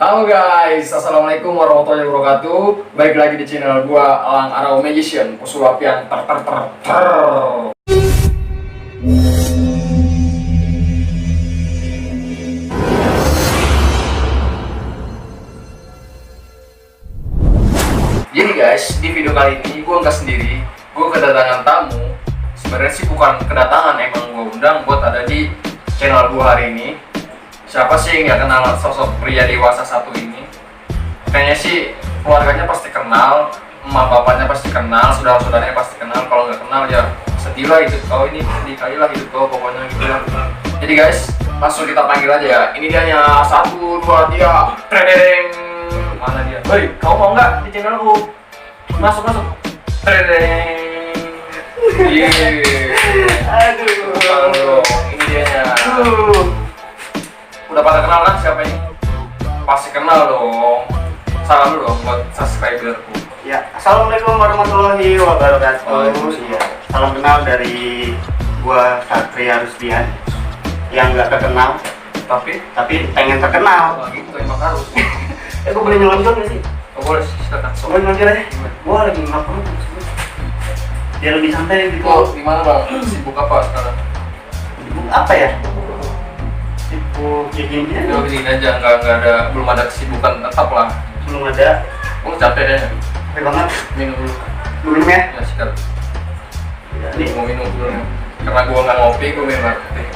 Halo guys, assalamualaikum warahmatullahi wabarakatuh. Baik lagi di channel gua Alang Arau Magician, pesulap yang ter. Jadi guys, di video kali ini gua nggak sendiri, gua kedatangan tamu. Sebenarnya sih bukan kedatangan, emang gua undang buat ada di channel gua hari ini. Siapa sih nggak kenal sosok pria dewasa satu ini? Kayaknya sih keluarganya pasti kenal, emak bapaknya pasti kenal, saudara-saudaranya pasti kenal. Kalau nggak kenal ya sedih lah hidup kau ini, sedih kali lah hidup kau pokoknya gitu lah. Jadi guys, langsung kita panggil aja ya. Ini dia nya 1, 2, 3, tredeng. Mana dia? Hei, kau mau nggak di channelku? Masuk. Tredeng. Aduh, ini dia nya. Udah pada kenal kan siapa ini? Pasti kenal dong. Salam dulu dong buat subscriberku. Ya, assalamualaikum warahmatullahi wabarakatuh. Iya, salam kenal dari gua Satria Rusdian yang nggak terkenal, tapi pengen terkenal. Wah gitu emang harus. Gua boleh nyelonjol nggak sih? Oh, boleh silakan. Boleh nyelonjol aja. Gua lagi ngapain? Biar lebih santai gitu. Oh, gimana bang? Sibuk apa sekarang? Sibuk apa ya? Sibuk kayak gini Ya begini aja, belum ada kesibukan tetap lah. belum ada. Gue capek deh. Capek banget. Minum dulu. Belum ya? Ya sikat. Ya, Nih mau minum dulu. Karena gue nggak ngopi, gue minum air putih.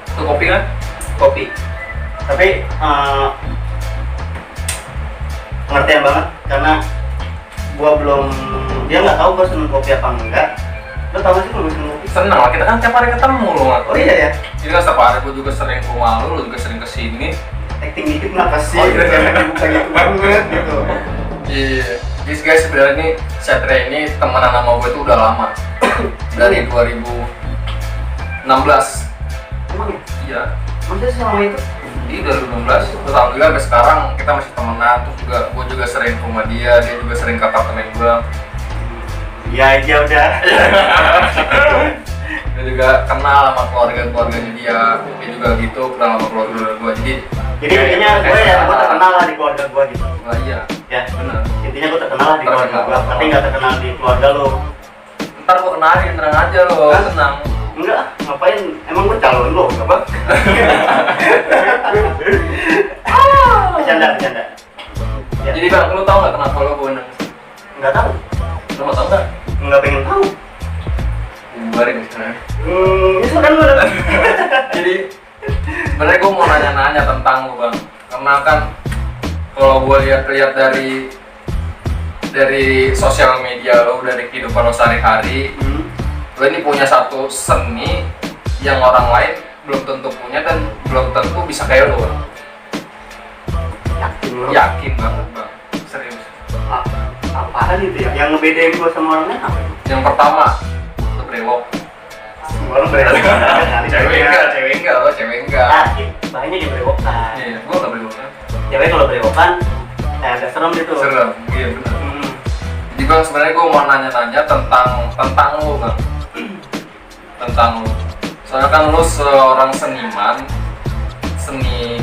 Itu kopi kan? kopi. Tapi pengertian banget karena gua belum, dia nggak tahu gua seneng kopi apa enggak. Lo tau gak sih kalau seneng kopi? Seneng lah, kita kan tiap hari ketemu loh. Oh iya ya? Jadi kan setiap hari gue juga sering ke rumah lu juga sering kesini. Acting dikit kenapa sih? Oh, iya. Jangan dibuka gitu banget gitu. Iya, jadi guys sebenarnya ini Satria ini temenan sama gue tuh udah lama. Dari 2016. Emang ya? Iya. Maksudnya sih sama itu? Di 2016, terus alhamdulillah sampai sekarang kita masih temenan. Terus juga gue juga sering ke rumah dia juga sering ke apartemen gue. Ya aja udah. Dia juga kenal sama keluarganya dia juga gitu kenal sama keluarga gue. Jadi intinya gua terkenal lah di keluarga gua gitu. Wah iya, Ya, benar. intinya gua terkenal lah di keluarga gua, tapi nggak terkenal di keluarga lo. Ntar gue kenalin, tenang aja lo, Hah? tenang. Enggak, ngapain? Emang gua calon lo, nggak bang? Bercanda. Ya. Jadi bang, lo tau nggak kenapa lo gue nangis? Nggak tahu, Lo mau tau nggak? nggak pengen tahu. Bubarin sekarang. Itu kan lo. Jadi sebenarnya gue mau nanya-nanya tentang lo bang, karena kan kalau gue lihat dari sosial media lo, dari kehidupan lo sehari-hari, lo ini punya satu seni yang orang lain belum tentu punya dan belum tentu bisa kayak lo bang. Yakin lo? Yakin banget bang, serius. Apaan itu ya? Yang ngebedain gua sama orang lain apa? Yang pertama, lo brewok. Semua orang berewok. Cewek enggak. Bahayanya di berewokan. Iya, gue nggak brewok. Cewek kalau berewokan, agak serem gitu. Serem, iya benar. Jadi bang, sebenarnya gue mau nanya-nanya tentang lo bang, tentang lo. Soalnya kan lo seorang seniman, seni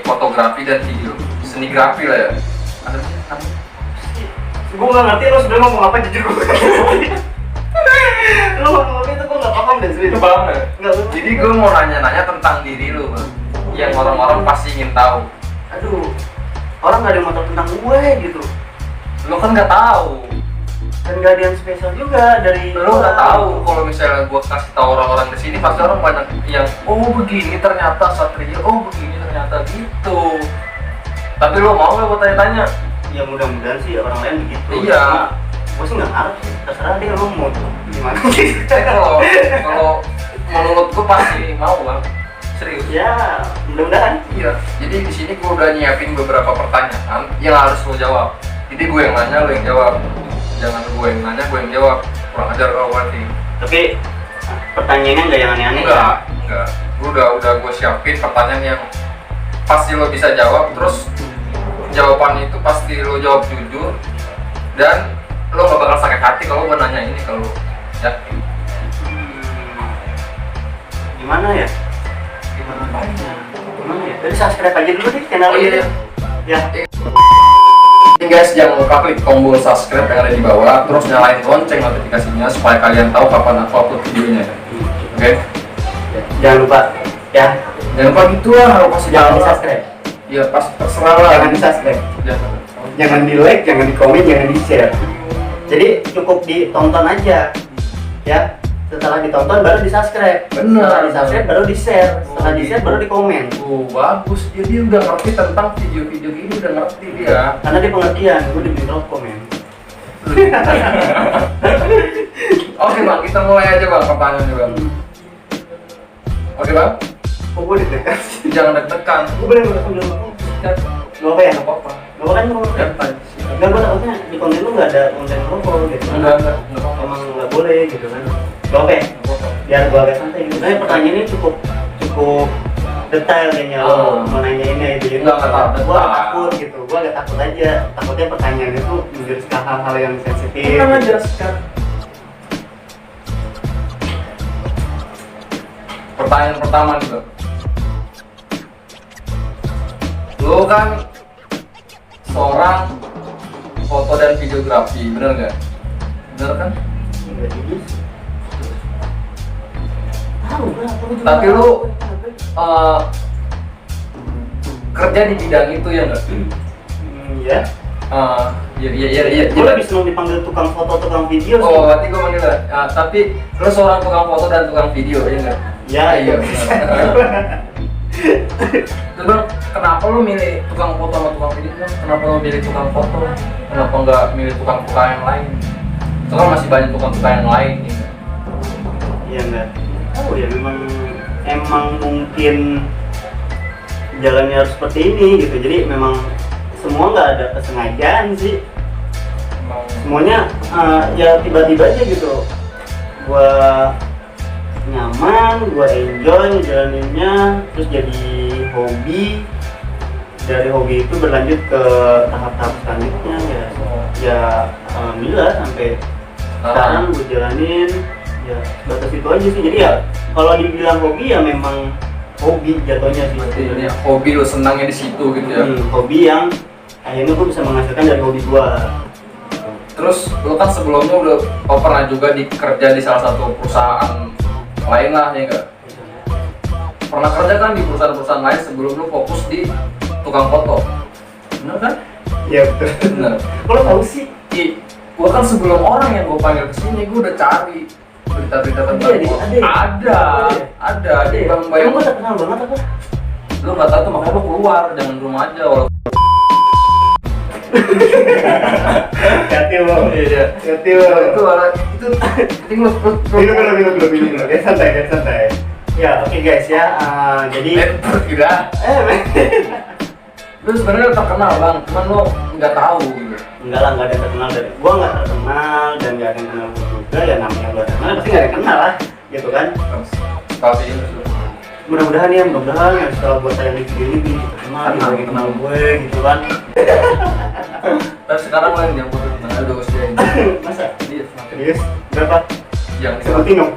fotografi dan video, senigrafi lah ya. Ada sih, kan? Gue nggak ngerti lo sebenarnya ngomong apa, jujur gue. Lo ngomong apa itu gue nggak paham dan serius. Itu banget. Nggak lo. Jadi gue mau nanya-nanya tentang diri lo bang, yang orang-orang pasti ingin tahu. Aduh, orang nggak ada yang mau tahu tentang gue gitu. Lo kan nggak tahu. Dan gak ada yang spesial juga dari Lo nggak tahu kalau misalnya gue kasih tahu orang-orang di sini pasti orang banyak yang begini ternyata Satria, begini ternyata gitu. Tapi lo mau nggak gue tanya-tanya? Ya mudah-mudahan sih orang lain begitu. Iya. Gue sih nggak ngarep sih, terserah deh lo mau gimana sih. Kalau menurut gue pasti mau bang, serius. Ya mudah-mudahan. Iya. Jadi di sini gue udah nyiapin beberapa pertanyaan yang harus lo jawab. Jadi gue yang nanya, lo yang jawab. Jangan gue yang nanya, gue yang jawab. Kurang ajar kau berarti. Tapi pertanyaannya nggak yang aneh-aneh. Enggak. Gue udah gue siapin pertanyaan yang pasti lo bisa jawab. Terus jawaban itu pasti lo jawab jujur dan lo gak bakal sakit hati kalau gue nanya ini kalau yakin. Gimana ya? Gimana? Gimana ya? Jadi subscribe aja dulu deh channel Oh iya, ini. Ya. Ini guys, jangan lupa klik tombol subscribe yang ada di bawah, terus nyalain lonceng notifikasinya supaya kalian tahu kapan aku upload videonya. Oke? Jangan lupa ya. Jangan lupa gitu lah, harus kasih Jangan di tahu. subscribe. Iya, pas terserah lah. Jangan di subscribe. Jangan di like, jangan di komen, jangan di share. Jadi cukup ditonton aja. Ya. Setelah ditonton baru di subscribe. Bener. Setelah di subscribe baru di share. Setelah di share baru di komen. Bagus. Jadi udah ngerti tentang video-video ini, udah ngerti dia. Karena dia pengertian, gue diberi komen. Oke bang, kita mulai aja bang pertanyaannya bang. Oke bang, Kok gue ditekan? jangan deg-degan. Gue boleh langsung dulu. Kan, Gak apa ya? nggak apa-apa. Gak apa kan mau? Santai. Enggak, gue takutnya di konten lu gak ada konten rokok gitu. Enggak apa-apa. Emang gak boleh gitu kan. Gak apa ya? Nggak apa-apa. Biar gue agak santai gitu. Nah, pertanyaan ini cukup detail kayaknya lo mau nanya ini itu. Jadi Nggak takut. gue takut gitu. Gue agak takut aja. Takutnya pertanyaan itu menjelaskan hal-hal yang sensitif. Tenang aja sekarang. Pertanyaan pertama nih bang. Lo kan seorang foto dan videografi, bener nggak? Bener kan? Enggak jadi. Tahu gua, aku juga Tapi tahu. lu kerja di bidang itu ya nggak? Ya. Iya. Gue lebih seneng dipanggil tukang foto, tukang video sih. Oh, berarti gue manggil lah. Tapi lu seorang tukang foto dan tukang video, ya nggak? Ya, iya. benar. Terus bang, kenapa lu milih tukang foto sama tukang video? Bang? Kenapa lu milih tukang foto? Kenapa nggak milih tukang-tukang yang lain? Soalnya masih banyak tukang-tukang yang lain. Ya. Iya enggak. Oh ya emang mungkin jalannya harus seperti ini gitu. Jadi memang semua nggak ada kesengajaan sih. Emang Semuanya ya tiba-tiba aja gitu. Gua nyaman, gua enjoy ngejalaninnya, terus jadi hobi. Dari hobi itu berlanjut ke tahap-tahap selanjutnya ya alhamdulillah sampai sekarang gue jalanin ya batas itu aja sih. Jadi ya kalau dibilang hobi ya memang hobi jatuhnya sih. berarti ini hobi lu senangnya di situ gitu ya. Hobi yang akhirnya gue bisa menghasilkan dari hobi gua. Terus lu kan sebelumnya udah pernah juga kerja di salah satu perusahaan lain lah ya enggak? Pernah kerja kan di perusahaan-perusahaan lain sebelum lu fokus di tukang foto. Bener kan? Iya betul. Bener. Kalau tahu sih Gua kan sebelum orang yang gua panggil kesini, gua udah cari berita-berita tentang Ada, foto. Ada. Ada bang emang bayang. gue terkenal banget apa? Lu nggak tahu tuh makanya lu keluar jangan di rumah aja walaupun. Hati lo. Iya. Hati lo. Itu penting lu Minum. Ya santai. Ya oke guys ya. Jadi udah. Lu sebenarnya terkenal bang, cuman lu nggak tahu gitu. enggak lah, nggak ada yang terkenal dari gua, nggak terkenal dan nggak ada yang kenal gua juga. Ya namanya gua terkenal pasti nggak ada yang kenal lah, gitu kan. Seperti itu. Mudah-mudahan ya setelah gua tayang di video ini terkenal, Kenal, gitu, kenal gue gitu kan. Tapi sekarang lo yang nyambut tentang udah usia ini. Masa? Iya, semakin. Serius? Berapa? Jangan Sebutin dong.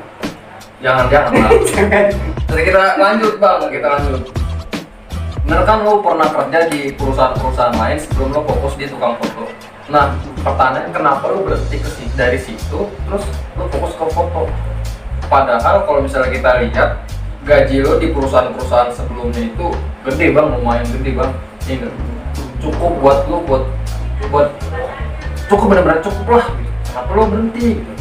jangan lah. Jangan. Jadi kita lanjut bang, kita lanjut. Bener kan lo pernah kerja di perusahaan-perusahaan lain sebelum lo fokus di tukang foto. Nah, pertanyaan kenapa lo berhenti dari situ, terus lo fokus ke foto? Padahal kalau misalnya kita lihat gaji lo di perusahaan-perusahaan sebelumnya itu gede bang, lumayan gede bang. Ini cukup buat lo buat cukup benar-benar cukup lah. Gitu. Kenapa lo berhenti? Gitu.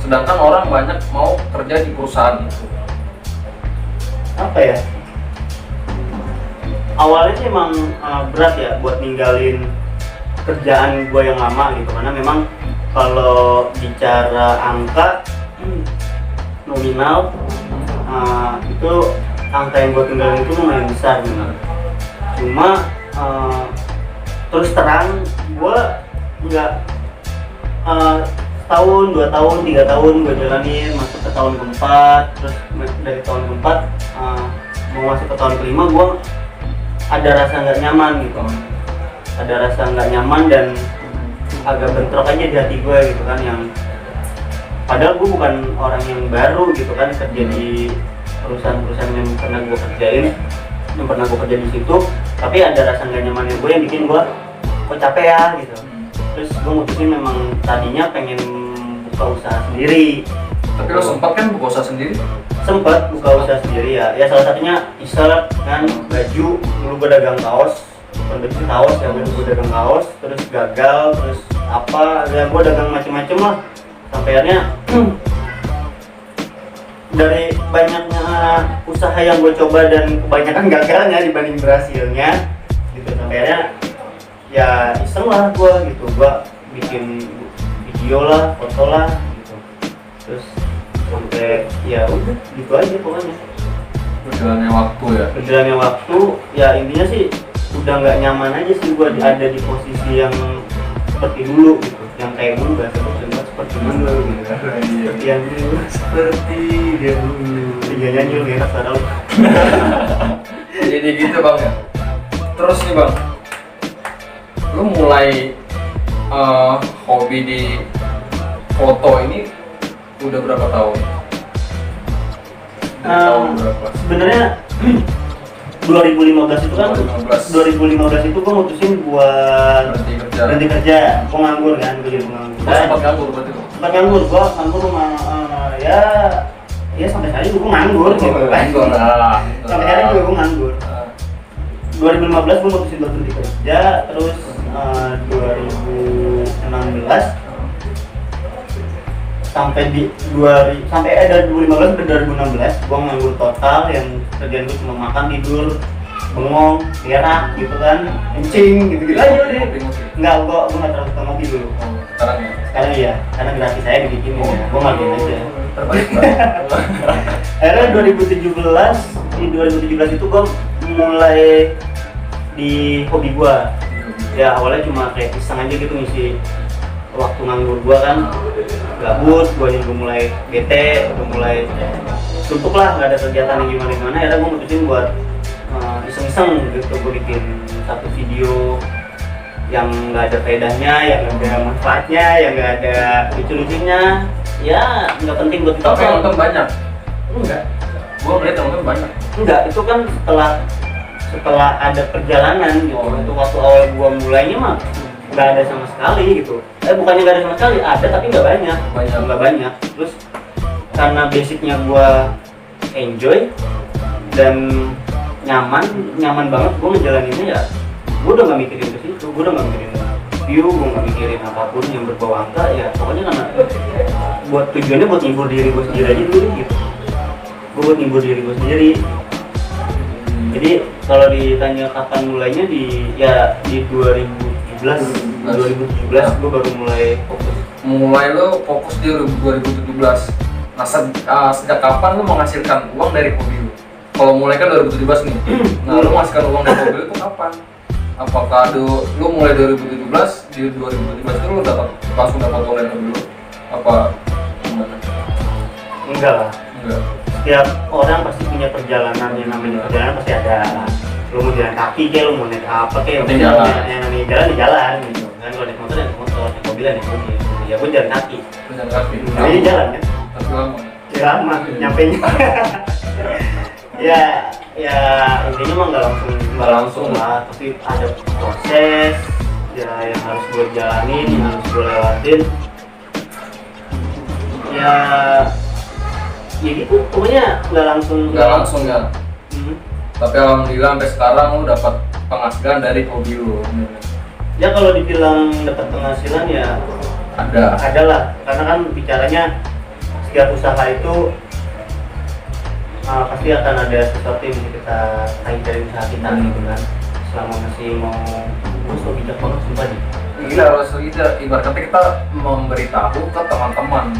Sedangkan orang banyak mau kerja di perusahaan itu. Apa ya? Awalnya sih emang berat ya buat ninggalin kerjaan gue yang lama gitu, karena memang kalau bicara angka nominal itu angka yang gue tinggalin itu lumayan besar memang. Cuma terus terang gue nggak setahun, 2 tahun, 3 tahun gue jalanin, masuk ke tahun keempat, terus dari tahun keempat mau masuk ke tahun kelima gue ada rasa nggak nyaman gitu, ada rasa nggak nyaman dan agak bentrok aja di hati gue gitu kan. Yang padahal gue bukan orang yang baru gitu kan kerja di perusahaan-perusahaan yang pernah gue kerjain, yang pernah gue kerja di situ tapi ada rasa nggak nyamannya gue yang bikin gue kok capek ya gitu. Terus gue mutusin memang tadinya pengen buka usaha sendiri. Tapi lo sempat kan buka usaha sendiri? Sempat buka usaha sendiri ya salah satunya t-shirt kan, baju. Dulu gue dagang kaos, produksi kaos ya, gue dagang kaos, terus gagal, terus apa ya, gue dagang macem-macem lah sampai akhirnya dari banyaknya usaha yang gue coba dan kebanyakan gagalnya dibanding berhasilnya gitu, sampai akhirnya ya iseng lah gue gitu, gue bikin video lah, foto lah gitu, terus sampai ya udah gitu aja pokoknya. Berjalannya waktu ya? Berjalannya waktu ya intinya sih udah nggak nyaman aja sih gue ada di posisi yang seperti dulu gitu, yang kayak dulu gak seperti dulu gitu. Seperti yang dulu, seperti dia dulu. Dia nyanyi lu enak suara lu. Jadi gitu bang ya. Terus nih bang, lu mulai hobi di foto ini udah berapa tahun? Dari tahun berapa? Sebenarnya 2015 itu kan 2015 itu gue mutusin buat berhenti kerja, gue nganggur kan, gue jadi penganggur. Sempat nganggur berarti lo? Sempat nganggur, gue nganggur ya sampai sekarang juga gue nganggur gitu kan. Sampai sekarang juga gue nganggur. 2015 gue mutusin buat berhenti kerja, terus 2016 sampai dari 2015 ke 2016 gua nganggur total, yang kerjaan gua cuma makan, tidur, bengong, berak gitu kan, kencing gitu-gitu aja udah. Enggak, gua nggak terlalu suka ngopi dulu. Sekarang ya? Sekarang iya, karena gratis saya dibikinin ya, gua ngapain aja. Terbaik banget. Akhirnya 2017 itu gua mulai di hobi gua. Ya awalnya cuma kayak iseng aja gitu ngisi waktu nganggur gua kan, gabut, gua juga mulai bete, udah mulai suntuk lah, nggak ada kegiatan yang gimana-gimana. Akhirnya gua mutusin buat iseng-iseng gitu, gua bikin satu video yang nggak ada faedahnya, yang nggak ada manfaatnya, yang nggak ada lucu-lucunya, ya nggak penting buat Tapi ditonton. nonton banyak? Enggak, Gua ngeliat nonton banyak. enggak, itu kan setelah ada perjalanan gitu. Untuk waktu awal gua mulainya mah nggak ada sama sekali gitu. Bukannya nggak ada sama sekali, ada tapi nggak banyak. Terus karena basicnya gua enjoy dan nyaman banget gua ngejalaninnya, ya gua udah nggak mikirin ke situ, gua udah nggak mikirin view, gua nggak mikirin apapun yang berbau angka, ya pokoknya karena buat tujuannya buat ngibur diri gua sendiri aja dulu gitu. Gua buat ngibur diri gua sendiri. Jadi kalau ditanya kapan mulainya, di 2017 gue baru mulai fokus. Mulai lo fokus di 2017. Nah sejak kapan lo menghasilkan uang dari hobi lo? Kalau mulai kan 2017 nih. Nah lo menghasilkan uang dari hobi lo itu kapan? Apakah lo mulai 2017, di 2017 itu lo langsung dapat uang dari hobi lo? Apa gimana? Enggak lah. Enggak. Setiap orang pasti punya perjalanan, yang namanya perjalanan pasti ada. Lo mau jalan kaki kayak, lo mau naik apa kayak, Penting jalan. yang namanya jalan di jalan gitu. Kan kalau naik motor ya naik motor, naik mobil ya naik mobil. Ya gue jalan kaki. Jalan kaki. Jadi jalan kan. Tapi lama. Ya lama nyampe nya. ya intinya mah nggak langsung lah, tapi ada proses ya yang harus gue jalanin, yang harus gue lewatin. Ya gitu, pokoknya nggak langsung ya. Tapi alhamdulillah sampai sekarang lo dapat penghasilan dari hobi lo. Ya kalau dibilang dapat penghasilan ya ada lah, karena kan bicaranya setiap usaha itu pasti akan ada sesuatu yang bisa kita raih dari usaha kita gitu kan. Selama masih mau terus lo bijak banget sumpah nih. Gila, harus gitu. Ibarat kata kita memberitahu ke teman-teman.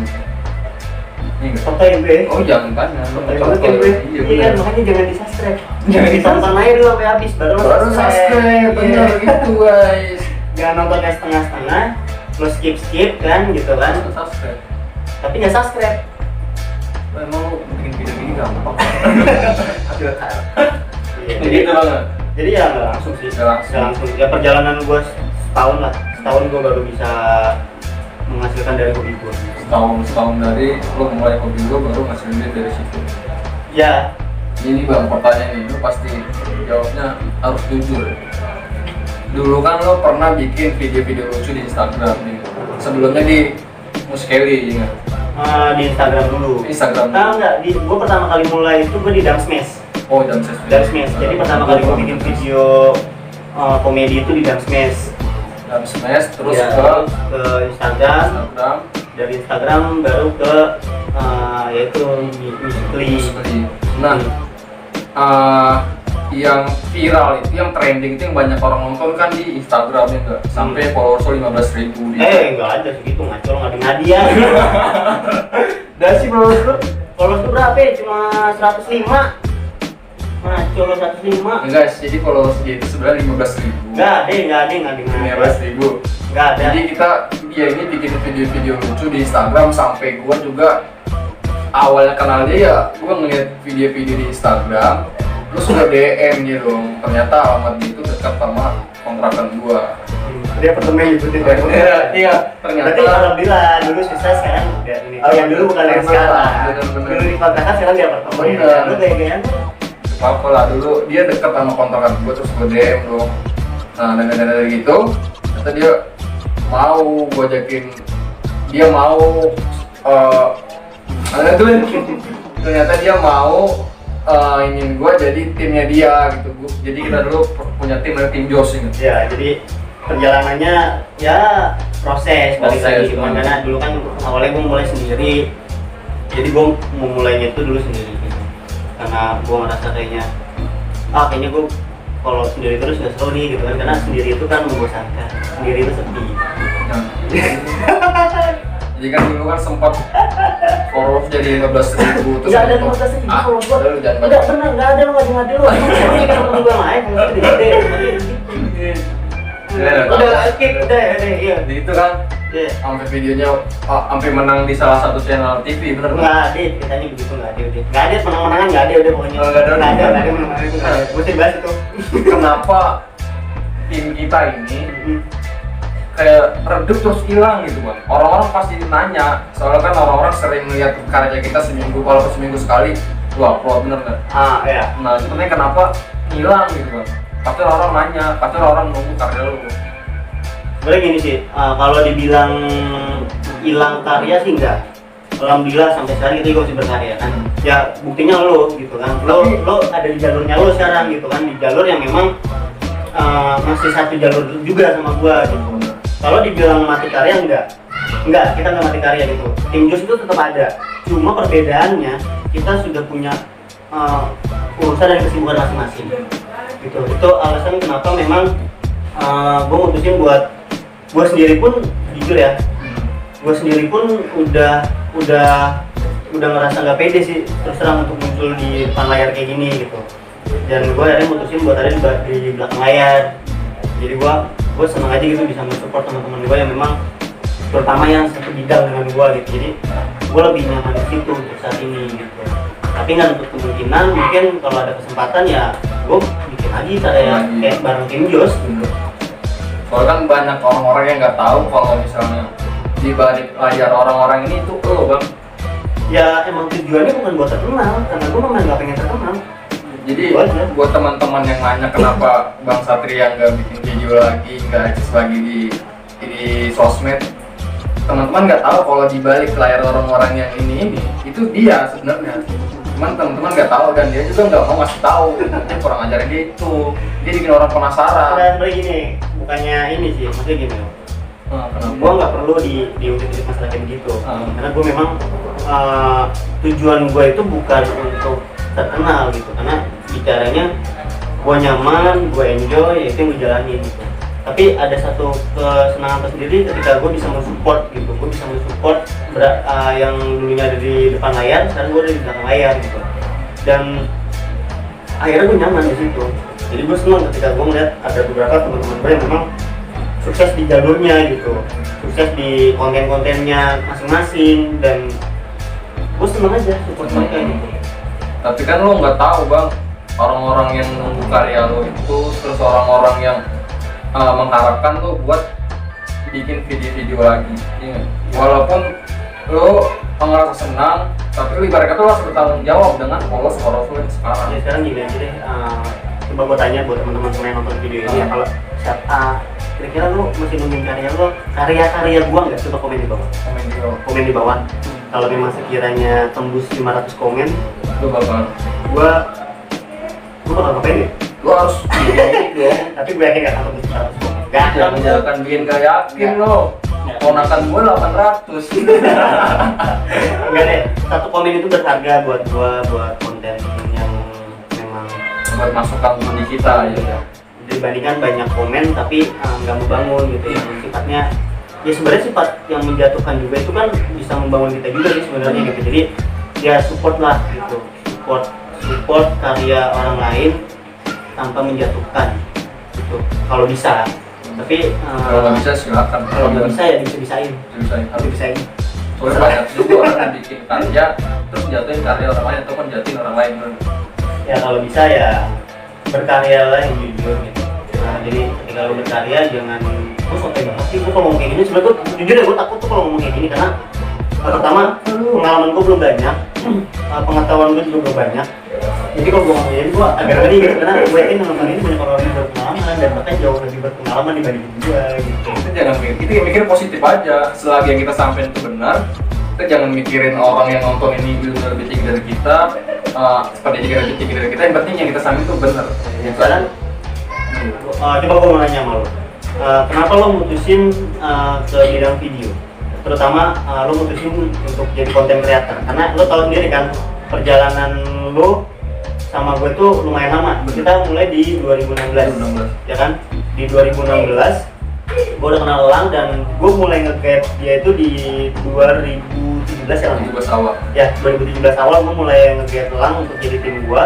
Contohin gue. Oh jangan banyak. Contohin gue. Iya, makanya jangan di-subscribe. Jangan ditonton aja dulu sampai habis baru subscribe. Bener gitu guys. Jangan nontonnya setengah-setengah, lo skip kan gitu kan. Subscribe. Tapi nggak subscribe. Emang lu bikin video gini gampang. Iya, Gitu banget. Jadi ya nggak langsung sih. Nggak langsung. Ya perjalanan gue setahun gue baru bisa menghasilkan dari hobi gue. Setahun dari lo mulai hobi lo baru ngasilin duit dari situ. Ya. Ini bang pertanyaan ini, lo pasti jawabnya harus jujur. Dulu kan lo pernah bikin video-video lucu di Instagram nih. Sebelumnya di Muskeli, ingat? Di Instagram dulu. Instagram. Enggak, gue pertama kali mulai itu gue di Dance Smash. Oh, Dance Smash. Jadi pertama kali gue bikin video komedi itu di Dance Smash. Dance Smash, terus ya, ke Instagram. Dari Instagram baru ke yaitu Musical.ly. Nah, yang viral itu, yang trending itu, yang banyak orang nonton kan di Instagram ya enggak? Sampai followers 15.000 di. Enggak ada segitu, ngaco ngadi-ngadi ya. Dah sih followers lu berapa ya? Cuma 105. Ngaco lo 105. Enggak, jadi followers dia itu sebenarnya 15.000. Enggak ada. 15.000. Enggak ada. Jadi dia ini bikin video-video lucu di Instagram, sampai gua juga awalnya kenal dia ya, gua ngeliat video-video di Instagram, terus gua DM dia dong. Ternyata alamat dia itu dekat sama kontrakan gua. Dia pertemuan ikutin dari Iya, ternyata. Berarti alhamdulillah dulu sukses sekarang udah ini. Oh yang dulu bukan yang sekarang. Bener-bener. Dulu di kontrakan sekarang dia pertemuan. Bener. Lu kayak Apa lah, dulu dia dekat sama kontrakan gua, terus gua DM dong. Nah, dan dari gitu, ternyata dia mau gua ajakin, dia mau ternyata dia mau ingin gua jadi timnya dia gitu. Jadi kita dulu punya tim Jos ini. Ya, jadi perjalanannya ya proses balik lagi gimana. Karena dulu kan awalnya gua mulai sendiri. Jadi gua mau mulainya itu dulu sendiri. Karena gue ngerasa kayaknya gue kalau sendiri terus nggak seru nih gitu kan, karena sendiri itu kan membosankan, sendiri itu sepi. Jadi kan dulu kan sempat followers jadi 15.000 terus nggak ada 15.000 followers gue nggak bener, nggak ada, lo ngadi-ngadi lo ini kan temen gue lain udah skip udah iya di itu kan sampai videonya sampai menang di salah satu channel TV, bener nggak ada ceritanya begitu, nggak ada menang-menangan, nggak ada udah pokoknya nggak ada menang-menangan itu nggak ada. Gue sih bahas itu kenapa tim kita ini kayak redup terus hilang gitu bang. Orang-orang pasti nanya, soalnya kan orang-orang sering melihat karya kita seminggu, walaupun seminggu sekali lu upload, bener nggak? Iya. Nah sebenarnya kenapa hilang gitu bang? Pasti orang nanya, pasti orang nunggu karya lu. Sebenarnya gini sih, kalau dibilang hilang karya sih enggak. Alhamdulillah sampai sekarang kita juga masih berkarya kan. Ya buktinya lo gitu kan. Lo ada di jalurnya lo sekarang gitu kan, di jalur yang memang masih satu jalur juga sama gua gitu. Kalau dibilang mati karya enggak, kita nggak mati karya gitu. Tim Jos itu tetap ada. Cuma perbedaannya kita sudah punya urusan dan kesibukan masing-masing. Gitu. Itu alasan kenapa memang gue mutusin buat gue sendiri pun jujur ya, gue sendiri pun udah ngerasa nggak pede sih terus terang untuk muncul di depan layar kayak gini gitu. Dan gue akhirnya mutusin buat ada di belakang layar. Jadi gue seneng aja gitu bisa mensupport teman-teman gue yang memang terutama yang satu bidang dengan gue gitu. Jadi gue lebih nyaman di situ untuk saat ini gitu. Tapi nggak untuk kemungkinan mungkin kalau ada kesempatan ya gue bikin lagi kayak bareng tim Jos gitu. Soalnya kan banyak orang-orang yang nggak tahu kalau misalnya di balik layar orang-orang ini tuh lo bang. Ya emang tujuannya bukan buat terkenal, karena gue memang nggak pengen terkenal. Jadi buat teman-teman yang nanya kenapa Bang Satria nggak bikin video lagi, nggak eksis lagi di sosmed, teman-teman nggak tahu kalau di balik layar orang-orang yang ini itu dia sebenarnya. Cuman teman-teman nggak tahu dan dia juga nggak mau ngasih tahu. Dia kurang ajarin dia itu. Dia bikin orang penasaran. Sebenarnya gini, bukannya ini sih, maksudnya gini. Gue nggak perlu diungkit masalah kayak begitu. Karena gue memang tujuan gue itu bukan untuk terkenal gitu. Karena bicaranya gue nyaman, gue enjoy, ya itu yang gue jalanin gitu. Tapi ada satu kesenangan tersendiri ketika gue bisa mensupport gitu. Gue bisa mensupport yang dulunya ada di depan layar, sekarang gue ada di belakang layar gitu. Dan akhirnya gue nyaman di situ. Jadi gue senang ketika gue melihat ada beberapa teman-teman gue yang memang sukses di jalurnya gitu, sukses di konten-kontennya masing-masing, dan gue senang aja support mereka gitu. Tapi kan lo nggak tahu bang, orang-orang yang nunggu karya lo itu, terus orang-orang yang mengharapkan lo buat bikin video-video lagi, ya. Walaupun lo ngerasa senang, tapi lo ibaratnya tuh harus bertanggung jawab dengan followers lo yang sekarang. Ya sekarang gini aja deh, coba gue tanya buat teman-teman semua yang nonton video ini ya, kalau siapa kira-kira lu masih nungguin karya gua nggak, coba komen di bawah. Komen di bawah. Kalau memang sekiranya tembus 500 komen, Lu bakal gua bakal ngapain ya? lu harus Ya, tapi gue yakin gak akan tembus 500 komen. Gak akan. jangan bikin gak yakin Nggak. lo. Nggak. Ponakan gue 800. Enggak deh, satu komen itu berharga buat gua, buat konten yang memang Buat masukan di kita ya. dibandingkan banyak komen tapi nggak membangun gitu, yang sifatnya ya sebenarnya sifat yang menjatuhkan juga itu kan bisa membangun kita juga sih sebenarnya gitu. Jadi ya support lah gitu, support karya orang lain tanpa menjatuhkan gitu kalau bisa. Tapi Kalau nggak bisa silakan. kalau nggak bisa ya bisa-bisain, bisa. harus dibisain. Soalnya banyak juga orang yang bikin karya terus jatuhin karya orang lain ataupun jatuhin orang lain. Ya kalau bisa ya berkarya lah yang jujur gitu. Nah jadi ketika lu berkarya jangan gue sopan banget sih, gue kalau ngomong kayak gini sebenarnya gue jujur ya, gue takut tuh kalau ngomong kayak gini karena pertama pengalaman gue belum banyak, pengetahuan gue juga belum banyak. Jadi kalau gue ngomong kayak gini gue agak ngeri gitu, karena gue yakin teman-teman ini banyak orang yang berpengalaman dan bahkan jauh lebih berpengalaman dibanding gue gitu. Kita jangan mikir positif aja. Selagi yang kita sampaikan itu benar, kita jangan mikirin orang yang nonton ini benar lebih tinggi dari kita, seperti juga lebih tinggi dari kita. Yang penting yang kita sampaikan itu benar. Sekarang coba gue mau nanya sama lo, kenapa lo mutusin ke bidang video? Terutama lo mutusin untuk jadi content creator, karena lo tahu sendiri kan perjalanan lo sama gue tuh lumayan lama. Kita mulai di 2016 ya kan? Di 2016 gue udah kenal Elang dan gue mulai nge-get dia itu di 2017 ya Lang? Juga sawah. Ya 2017 awal gue mulai nge-get Elang untuk jadi tim gue.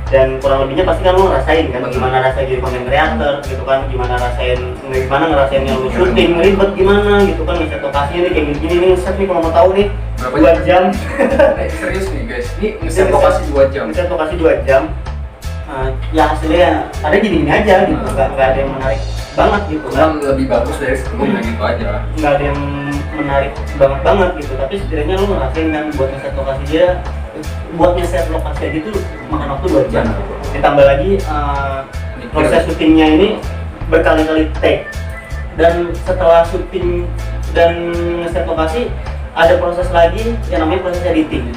Dan kurang lebihnya pasti kan lo ngerasain kan gimana rasanya jadi content creator gitu kan, gimana ngerasainnya lo syuting ribet gimana gitu kan, ngeset lokasinya nih kayak gini nih, ngeset nih kalau mau tahu nih Berapa 2 jam. Serius nih guys, ini ngeset lokasi 2 jam. Ngeset lokasi 2 jam. Ya hasilnya ada gini-gini aja gitu, nggak ada yang menarik banget gitu kan. Kan lebih bagus dari sebelumnya gitu aja. Nggak ada yang menarik banget gitu, tapi setidaknya lo ngerasain kan buat ngeset lokasi dia, buat ngeset lokasi aja itu makan waktu 2 jam. Ditambah lagi proses syutingnya ini berkali-kali take, dan setelah syuting dan ngeset lokasi ada proses lagi yang namanya proses editing.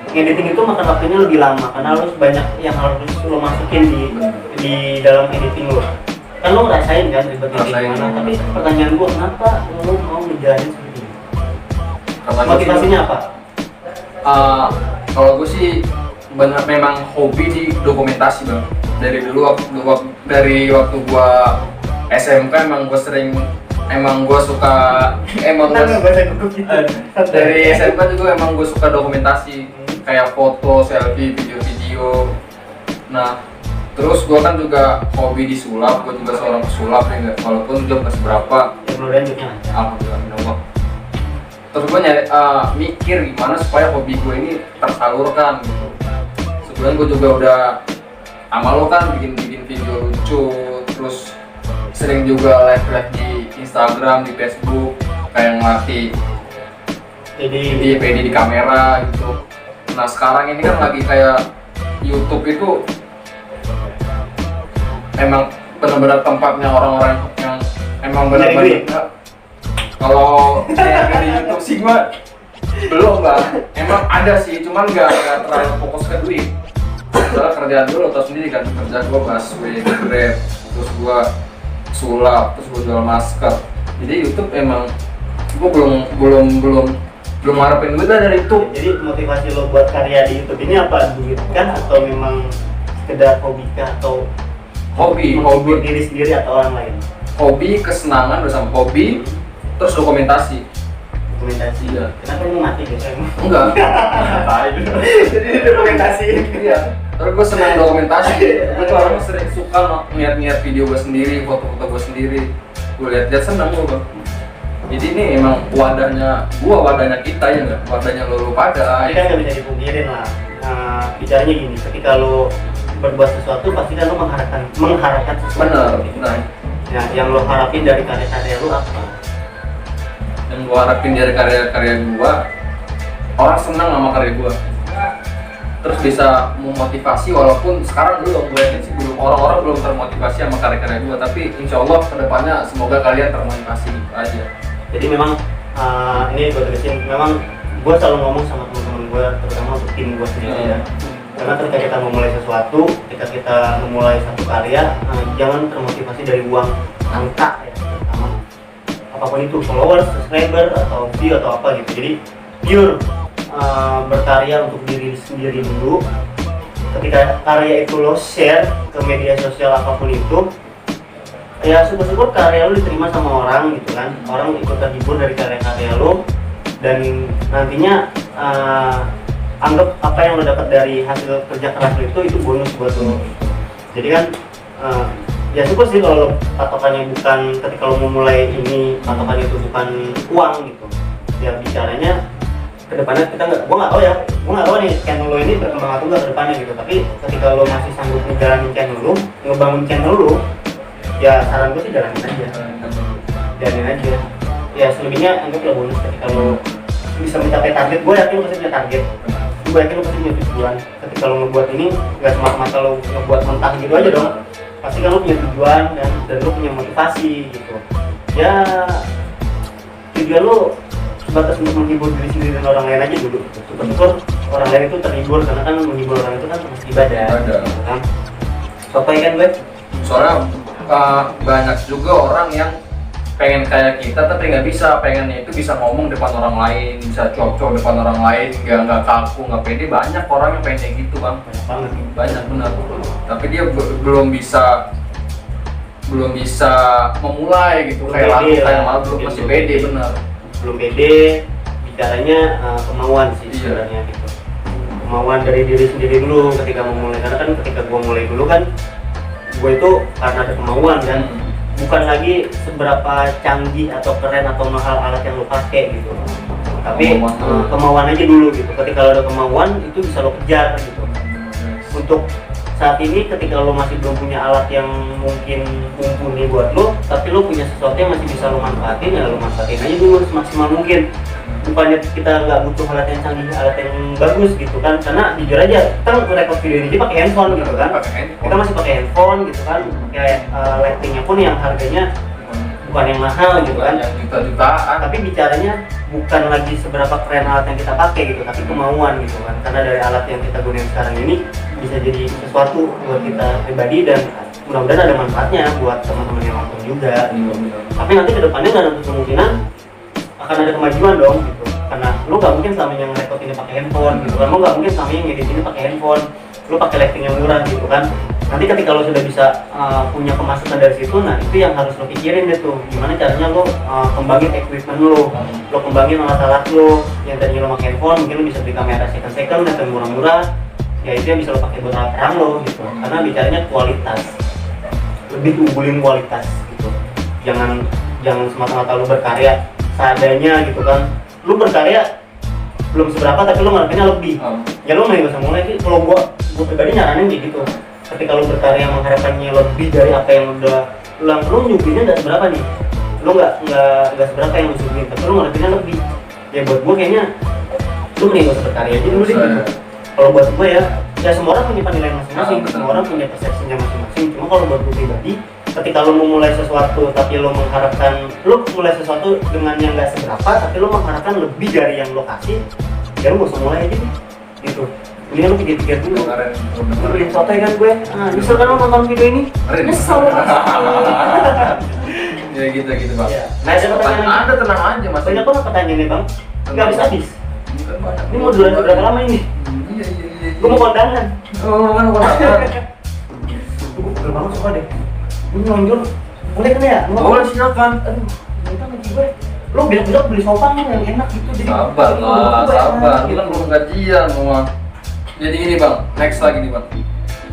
Editing itu makan waktunya lebih lama karena harus banyak yang harus lo masukin di dalam editing lo. Kan lo ngerasain kan ribetnya gimana, tapi pertanyaan gua kenapa lo mau ngejalanin seperti ini? Motivasinya apa? Kalau gue sih benar memang hobi di dokumentasi bang. Dari dulu dari waktu gue SMK emang gue suka dari SMK juga emang gue suka dokumentasi kayak foto, selfie, video-video. Nah terus gue kan juga hobi di sulap, gue juga seorang pesulap ya nggak, walaupun job nggak seberapa. Alhamdulillah. Terus gue mikir gimana supaya hobi gue ini tersalurkan gitu. Sebenarnya gue juga udah sama lo kan bikin video lucu, terus sering juga live di Instagram, di Facebook, kayak ngelatih PD di kamera gitu. Nah sekarang ini kan lagi kayak YouTube itu emang benar-benar tempatnya orang-orang yang emang benar-benar. Kalau saya di YouTube sih gua belum bang, emang ada sih, cuman nggak terlalu fokus ke duit. Soalnya kerjaan dulu tau sendiri kan, kerjaan gua busway, grab, terus gua sulap, terus gua jual masker. Jadi YouTube emang gua belum ngarepin duit lah dari itu. Jadi motivasi lo buat karya di YouTube ini apa? Duit kan atau memang sekedar hobi kah, atau Hobi diri sendiri atau orang lain? Hobi, kesenangan bersama hobi, terus dokumentasi. Dokumentasi ya. Kenapa lu mati biasanya? Enggak. Jadi dokumentasi. Iya. Terus gue senang dokumentasi. Gue tuh orangnya sering suka niat video gue sendiri, foto-foto gue sendiri. Gue lihat senang gue bang. Jadi ini emang wadahnya kita ya nggak? Wadahnya lo pada. Ini kan nggak bisa dipungkirin lah. Bicaranya gini, ketika lo berbuat sesuatu pasti kan lo mengharapkan sesuatu. Bener. Nah, yang lo harapin dari karya-karya lo apa? Yang gue harapin dari karya-karya gue, orang senang sama karya gue. terus bisa memotivasi, walaupun sekarang belum, gue yakin sih belum, orang-orang belum termotivasi sama karya-karya gue, tapi insya Allah kedepannya semoga kalian termotivasi gitu aja. Jadi memang ini gue tegasin, memang gue selalu ngomong sama teman-teman gue, terutama untuk tim gue sendiri ya. Karena ketika kita memulai sesuatu, ketika kita memulai satu karya, jangan termotivasi dari uang, angka ya, terutama apapun itu, followers, subscriber, atau view atau apa gitu. Jadi pure berkarya untuk diri sendiri dulu. Ketika karya itu lo share ke media sosial apapun itu, ya syukur-syukur karya lo diterima sama orang gitu kan, orang ikut terhibur dari karya-karya lo, dan nantinya anggap apa yang lo dapat dari hasil kerja keras lo itu bonus buat lo. Jadi kan ya syukur sih kalau patokannya bukan, ketika lo memulai ini patokannya itu bukan uang gitu. Ya bicaranya kedepannya kita gue nggak tahu nih channel lo ini berkembang atau enggak kedepannya gitu. Tapi ketika lo masih sanggup ngejalanin channel lo, ngebangun channel lo, ya saran gue sih jalanin aja. Ya selebihnya anggaplah bonus. Ketika lo bisa mencapai target, gue yakin lo pasti punya target. Gue yakin lo pasti punya tujuan. Ketika lo ngebuat ini nggak semata-mata lo ngebuat mentah gitu aja dong. Pasti kan lo punya tujuan dan lo punya motivasi gitu. Ya tujuan lo sebatas untuk menghibur diri sendiri dan orang lain aja dulu. Syukur orang lain itu terhibur, karena kan menghibur orang itu kan termasuk ibadah. Kan? Sopai kan gue? Soalnya banyak juga orang yang pengen kayak kita tapi nggak bisa, pengennya itu bisa ngomong depan orang lain, bisa cocok depan orang lain, nggak kaku, nggak pede. Banyak orang yang pengen kayak gitu bang, banyak benar. Tapi dia belum bisa memulai gitu, kayak lagu kayak malu belum masih pede, benar. Belum pede, bicaranya kemauan sih sebenarnya gitu. Kemauan dari diri sendiri dulu ketika memulai, karena kan ketika gue mulai dulu kan gue itu karena ada kemauan kan, bukan lagi seberapa canggih atau keren atau mahal alat yang lo pakai gitu, tapi kemauan aja dulu gitu. Ketika lo ada kemauan itu bisa lo kejar gitu. Untuk saat ini ketika lo masih belum punya alat yang mungkin mumpuni buat lo, tapi lo punya sesuatu yang masih bisa lo manfaatin, ya lo manfaatin aja dulu semaksimal mungkin. Bukannya kita nggak butuh alat yang canggih, alat yang bagus gitu kan, karena jujur aja kita nge-record video ini pakai handphone gitu kan, kita masih pakai handphone gitu kan, kayak lightingnya pun yang harganya bukan yang mahal gitu kan, yang juta-jutaan. tapi bicaranya bukan lagi seberapa keren alat yang kita pakai gitu, tapi kemauan gitu kan. Karena dari alat yang kita gunakan sekarang ini bisa jadi sesuatu buat kita pribadi, dan mudah-mudahan ada manfaatnya buat teman-teman yang nonton juga gitu. Tapi nanti kedepannya nggak ada kemungkinan akan ada kemajuan dong gitu, karena lu nggak mungkin selamanya nge-record ini pakai handphone gitu kan, lu nggak mungkin selamanya ngedit ini pakai handphone, lu pakai lighting yang murah gitu kan. Nanti ketika lo sudah bisa punya pemasukan dari situ, nah itu yang harus lo pikirin deh tuh, gimana caranya lo kembangin equipment lo kembangin alat-alat lo yang tadinya lo pakai handphone, mungkin lo bisa beli kamera second yang murah-murah, ya itu yang bisa lo pakai buat alat terang lo gitu. Karena bicaranya kualitas, lebih unggulin kualitas gitu. Jangan semata-mata lo berkarya seadanya gitu kan. Lo berkarya belum seberapa tapi lo ngarepinnya lebih, ya lo nggak usah mulai. Kalau gue pribadi nyaranin kayak gitu. Ketika lo berkarya mengharapkannya lebih dari apa yang udah lo nyuguhinnya nggak seberapa nih, lo nggak seberapa yang lo nyuguhin, tapi lo ngarepinnya lebih. Ya buat gue kayaknya lo mending gak usah berkarya aja dulu deh gitu. Kalau buat gue ya semua orang punya penilaian masing-masing, semua orang punya persepsinya masing-masing. Cuma kalau buat gue pribadi, ketika lo memulai sesuatu tapi lo mengharapkan lo mulai sesuatu dengan yang nggak seberapa, tapi lo mengharapkan lebih dari yang lo kasih, ya lo gak usah mulai aja deh gitu. Ini kan lo pikir-pikir dulu. Lo bikin soto kan gue, nyesel kan lo nonton video ini? Nyesel. Ya gitu bang. Ya. Nah ada pertanyaan lagi? Ada, tenang aja mas. Banyak banget pertanyaan nih bang, nggak habis-habis. Ini mau durasi berapa lama ini? Iya. Gue mau kondangan. Oh, mana kondangan? Gue pegel banget suka deh. Ini nonjol, boleh kan ya? Boleh, silakan. Aduh, minta ngaji gue. Lo besok beli sopang yang enak gitu. Jadi sabar lah, sabar. Lu kan belum gajian semua. Jadi gini bang, next lagi nih bang.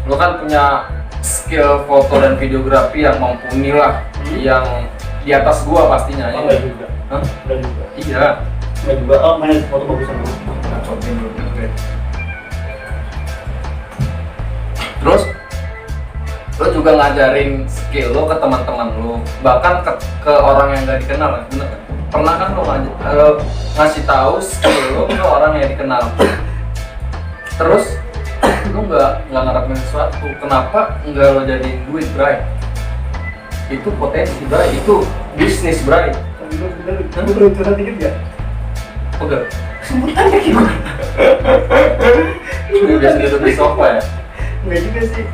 Lo kan punya skill foto dan videografi yang mumpuni lah, yang di atas gua pastinya. Oh, enggak juga. Hah? Enggak juga. Iya. Enggak juga. Oh, mana foto bagusan lu? Terus lo juga ngajarin skill lo ke teman-teman lo, bahkan ke orang yang gak dikenal, bener kan? Pernah kan lo ngasih tahu skill lo ke orang yang dikenal? Terus lu nggak ngarepin sesuatu, kenapa nggak lo jadiin duit, Bray? Itu potensi, Bray, itu bisnis, Bray. Gue perlu curhat dikit gak? Enggak. Sebutannya gimana? Lu biasa duduk di sofa ya? Enggak juga sih.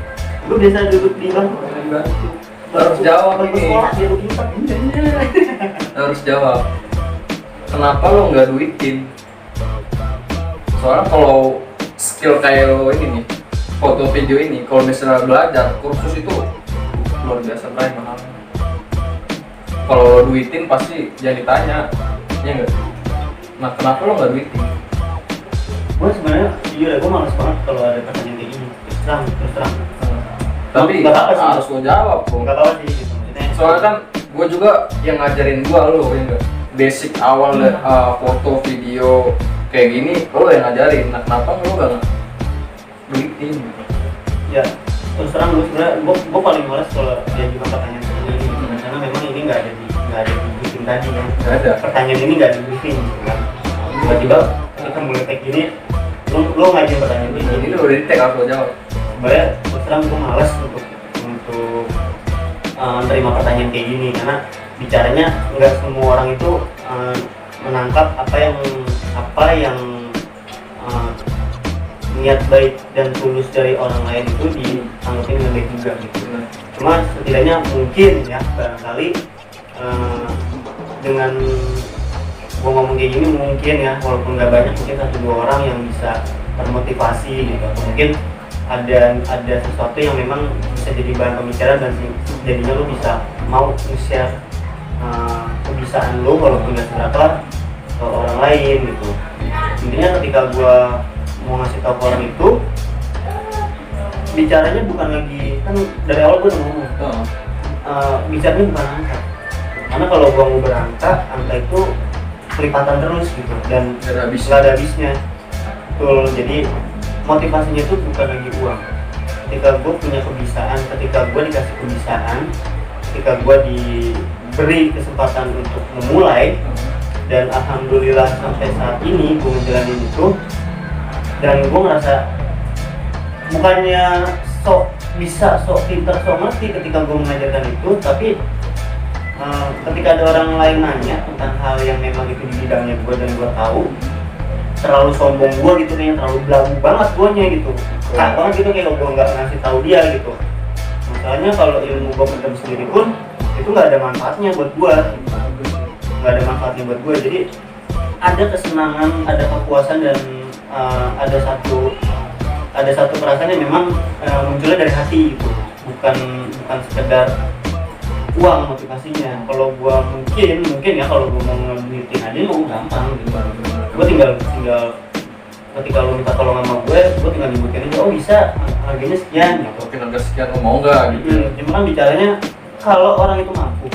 Gue biasa duduk di bangku. Harus jawab bangku ini. sekolah, dia duduk di tempat. Harus jawab. Kenapa lo nggak duitin? Soalnya kalau skill kayak lo ini nih, foto video ini, kalau misalnya belajar kursus itu luar biasa, Bray, mahal. Kalau lo duitin pasti jangan ditanya, ya nggak? Nah, kenapa lo nggak duitin? Gue sebenarnya jujur ya, gue malas banget kalau ada pertanyaan kayak gini. Terus terang. Tapi Nggak apa-apa sih. harus lo jawab, bro. Enggak apa-apa sih gitu. Maksudnya, Soalnya kan gue juga yang ngajarin gue lo, ya nggak? Basic awal foto video kayak gini lo yang ngajarin. Nah, kenapa lo nggak duitin? ya terus terang gue sebenarnya gue paling males kalau dia juga pertanyaan seperti ini gitu. Karena memang ini nggak ada di briefing tadi kan. Nggak ada. Pertanyaan ini nggak di briefing gitu kan. Tiba-tiba kita mulai tag gini, lo ngajuin pertanyaan Ini ini. udah di tag, harus lo jawab. Sebenarnya terus terang gue males untuk terima pertanyaan kayak gini karena bicaranya nggak semua orang itu menangkap apa yang niat baik dan tulus dari orang lain itu ditanggapin dengan baik juga gitu. Cuma setidaknya mungkin ya barangkali dengan gue ngomong kayak gini mungkin ya walaupun nggak banyak mungkin 1-2 orang yang bisa termotivasi gitu atau mungkin ada sesuatu yang memang bisa jadi bahan pembicaraan dan jadinya lo bisa mau share kebiasaan lo walaupun nggak seberapa ke orang lain gitu. Intinya ketika gue mau ngasih tahu ke orang itu bicaranya bukan lagi kan dari awal gue udah ngomong bicaranya bukan angka karena kalau gue mau berangka angka itu kelipatan terus gitu dan nggak ada habisnya betul. Jadi motivasinya itu bukan lagi uang. Ketika gue punya kebiasaan, ketika gue dikasih kebiasaan, ketika gue diberi kesempatan untuk memulai dan alhamdulillah sampai saat ini gue menjalani itu dan gue ngerasa bukannya sok bisa, sok pinter, sok ngerti ketika gue mengajarkan itu, tapi ketika ada orang lain nanya tentang hal yang memang itu di bidangnya gue dan gue tahu, terlalu sombong gue gitu, kayaknya terlalu belagu banget guanya gitu, kak banget gitu kayak gue nggak ngasih tahu dia gitu. Masalahnya kalau ilmu gue pendam sendiri pun itu nggak ada manfaatnya buat gue, nggak ada manfaatnya buat gue. Jadi ada kesenangan, ada kepuasan dan ada satu perasaan yang memang munculnya dari hati gitu, bukan sekedar uang motivasinya. Kalau gua mungkin ya kalau gua mau ngeduitin aja mau gampang gitu. Gua tinggal ketika lu minta tolong sama gue tinggal nyebutin aja, oh bisa harganya sekian gitu. Mungkin harga sekian lo mau nggak gitu. Cuma kan bicaranya kalau orang itu mampu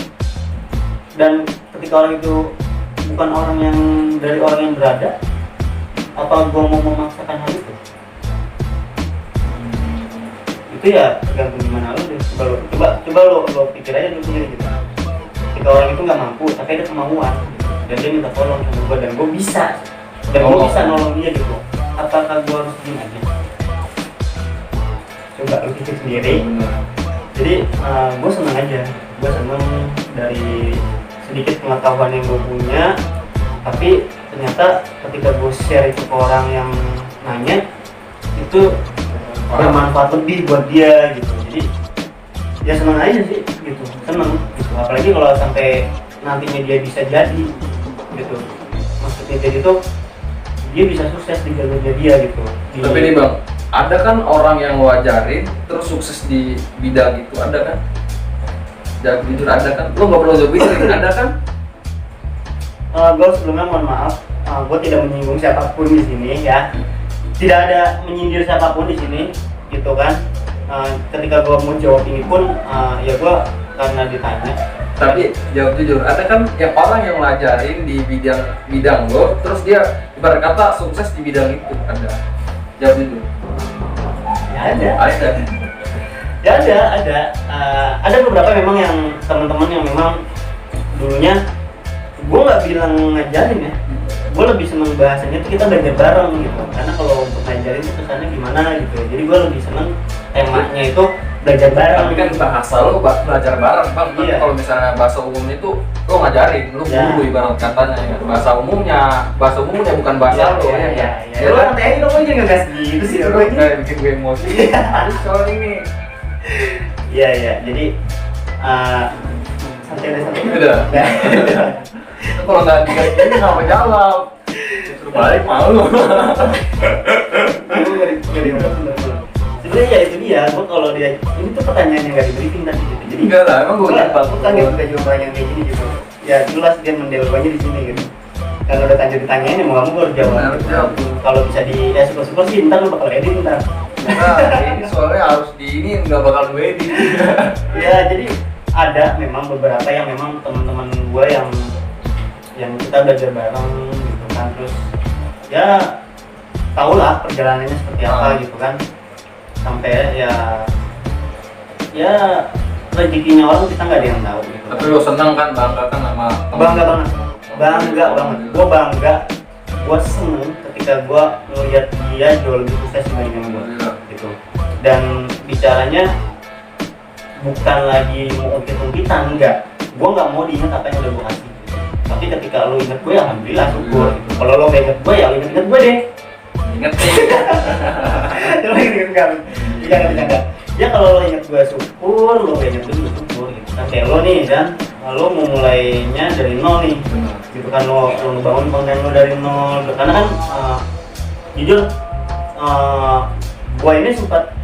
dan ketika orang itu bukan orang yang dari orang yang berada, apa gua mau memaksakan hal itu? Itu ya tergantung gimana lo deh. Coba lo pikir aja dulu sendiri gitu. Ketika orang itu nggak mampu tapi ada kemauan dan dia minta tolong sama gue dan gue bisa bisa nolong dia gitu, apakah gue harus diem aja? Coba lo pikir sendiri. Jadi gue senang aja, gue senang dari sedikit pengetahuan yang gue punya, tapi ternyata ketika gue share itu ke orang yang nanya itu bermanfaat lebih buat dia gitu. Jadi ya senang aja sih gitu, senang gitu. Apalagi kalau sampai nantinya dia bisa jadi gitu, maksudnya jadi tuh dia bisa sukses di jalurnya dia gitu. Tapi nih bang, ada kan orang yang lo ajarin terus sukses di bidang itu, ada kan? Jawab jujur, ada kan? Lo nggak perlu jawab itu, ada kan? Gue sebelumnya mohon maaf, gue tidak menyinggung siapapun di sini ya. Tidak ada menyindir siapapun di sini, gitu kan. Ketika gue mau jawab ini pun, ya gue karena ditanya. Tapi jawab jujur, ada kan yang orang yang ngajarin di bidang lo, terus dia ibarat kata sukses di bidang itu, ada? Jawab jujur. Ya ada. Ada. Ya ada. Ada beberapa memang yang teman-teman yang memang dulunya gue nggak bilang ngajarin ya. gue lebih seneng bahasanya tuh kita belajar bareng gitu, karena kalau untuk ngajarin itu kesannya gimana gitu ya. Jadi gue lebih seneng temanya itu belajar bareng. Tapi kan bahasa lo belajar bareng bang. Tapi Iya. kalau misalnya bahasa umum itu lo ngajarin, lo Ya. guru ibarat katanya ya. Bahasa umumnya bukan bahasa lo ya. Ya lo santai dong, gue jadi ngegas gitu sih Lo lo ini. kayak bikin gue emosi. Soal ini. Iya, jadi santai deh santai. Udah. Kalau nggak dikasih ini nggak mau jawab. Terus balik malu. Sebenarnya ya itu dia, gue kalau dia ini tuh pertanyaan yang nggak di briefing tadi gitu. Jadi Enggak lah, emang gue enggak, jawab. bukan ya udah jawaban yang kayak gini gitu. Ya jelas dia mendewakannya di sini gitu. Kalau udah tanya ditanyain ya mau kamu harus jawab. Harus Gitu. jawab. Kalau bisa di syukur-syukur sih ntar lu bakal edit ntar. Nah, ini soalnya harus di ini nggak bakal gue edit. Ya jadi ada memang beberapa yang memang teman-teman gue yang kita belajar bareng gitu kan, terus ya tau lah perjalanannya seperti apa gitu kan, sampai ya rezekinya orang kita nggak ada yang tahu gitu. Tapi lo seneng kan, bangga kan sama Bangga banget, gue bangga, gue seneng ketika gue ngeliat dia jauh lebih sukses dibandingin gue gitu. Dan bicaranya bukan lagi mau ungkit-ungkitan, enggak. Gue nggak mau diingat apa yang udah gue kasih. Tapi ketika lo inget gue, alhamdulillah syukur. Gitu. Kalau lo nggak inget gue, ya lo inget gue deh. Ingat sih. Lo inget kan? Jangan. Ya kalau lo inget gue syukur, lo nggak inget gue juga syukur. Gitu. Kan kayak lo nih kan, lo mau mulainya dari nol nih. Gitu kan lo bangun konten lo dari nol. Karena kan jujur, gue ini sempat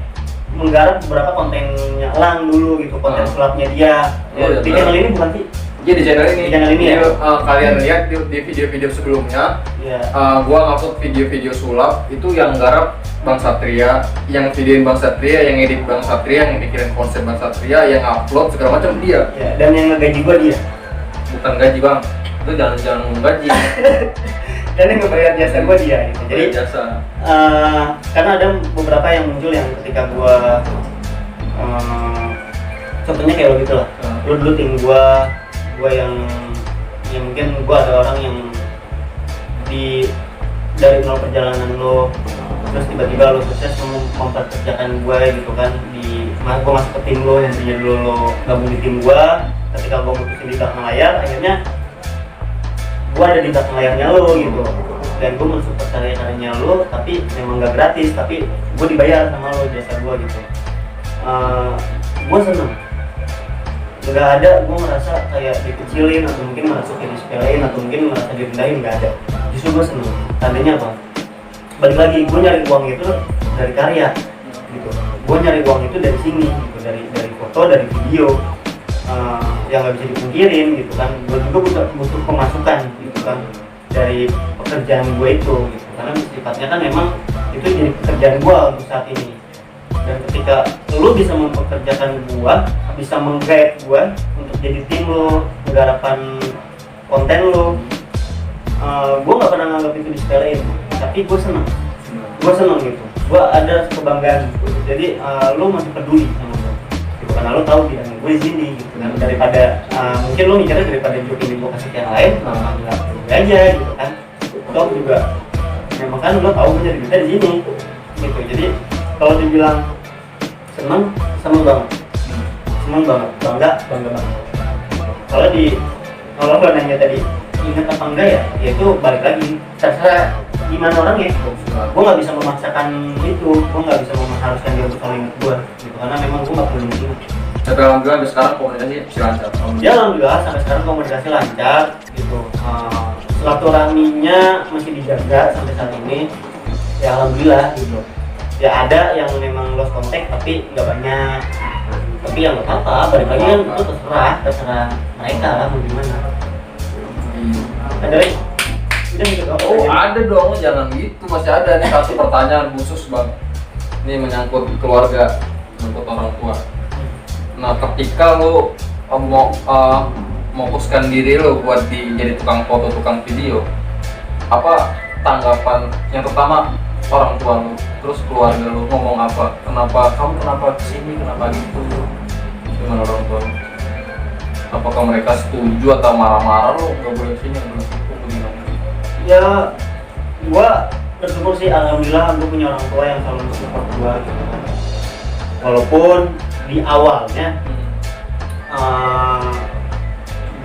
menggarap beberapa kontennya Elang dulu gitu, konten sulapnya dia. Oh, Di iya, channel ini bukan sih? Jadi di channel ini. Di channel ini ya? Kalian lihat di video-video sebelumnya, Iya. gua ngupload video-video sulap itu yang garap Bang Satria, yang videoin Bang Satria, yang edit Bang Satria, yang mikirin konsep Bang Satria, yang upload segala macam dia. Ya, dan yang ngegaji gue dia. Bukan gaji bang, itu jangan gaji. Dan yang ngebayar jasa gue dia gitu. Jadi jasa. karena ada beberapa yang muncul yang ketika gue contohnya kayak lo gitu lah. Lo dulu tim gue yang mungkin gue ada orang yang dari nol perjalanan lo, terus tiba-tiba lo sukses memperkerjakan gue gitu kan, gue masuk ke tim lo yang tadinya dulu lo gabung di tim gue. Ketika gue mutusin di belakang layar, akhirnya gue ada di belakang layarnya lo gitu, dan gue mensupport karya-karyanya lo, tapi memang gak gratis, tapi gue dibayar sama lo jasa gue gitu. Gue seneng, nggak ada gue merasa kayak dikecilin atau mungkin merasa kayak disepelein atau mungkin merasa direndahin, nggak ada. Justru gue seneng. Tandanya apa? Balik lagi, gue nyari uang itu dari karya gitu. Gue nyari uang itu dari sini gitu, dari foto, dari video. Yang nggak bisa dipungkirin gitu kan. Gue juga butuh pemasukan gitu kan dari pekerjaan gue itu gitu. Karena sifatnya kan memang itu jadi pekerjaan gue untuk saat ini. Dan ketika lo bisa mempekerjakan gua, bisa menggait gua untuk jadi tim lo, penggarapan konten lo, gua nggak pernah nganggap itu disepelein, tapi gua seneng gitu. Gua ada kebanggaan gitu. Jadi lo masih peduli sama gua, gitu. Karena lo tahu bidang gue di sini, gitu kan. Daripada mungkin lo mikirnya daripada job ini gua kasih ke yang lain, nggak perlu aja gitu kan. Toh juga, memang kan lo tahu gue nyari duitnya di sini, gitu. Jadi kalau dibilang seneng banget, bangga banget. Kalau lo nanya tadi ingat apa enggak ya itu balik lagi terserah gimana orangnya. Gue nggak bisa memaksakan itu, gue nggak bisa mengharuskan dia untuk selalu ingat gue gitu, karena memang gue nggak perlu ingat. Tapi alhamdulillah sampai sekarang komunikasi masih lancar. Ya alhamdulillah sampai sekarang komunikasi lancar gitu. Silaturahminya masih dijaga sampai saat ini, ya alhamdulillah gitu. Ya ada yang memang lost contact tapi nggak banyak, tapi yang nggak apa-apa, balik lagi kan itu terserah mereka lah mau gimana. Ada lagi? Udah gitu dong. Oh ada dong, jangan gitu, masih ada nih satu pertanyaan khusus bang. Ini menyangkut keluarga, menyangkut orang tua. Nah ketika lo mau fokuskan diri lo buat jadi tukang foto, tukang video, apa tanggapan yang pertama orang tua lu, terus keluarga lu ngomong apa? Kenapa kesini, kenapa gitu? Gimana orang tua lu? Apakah mereka setuju atau marah-marah lu nggak boleh kesini, nggak boleh gitu, gimana? Ya gua bersyukur sih, alhamdulillah gua punya orang tua yang selalu support gua gitu kan. Walaupun di awalnya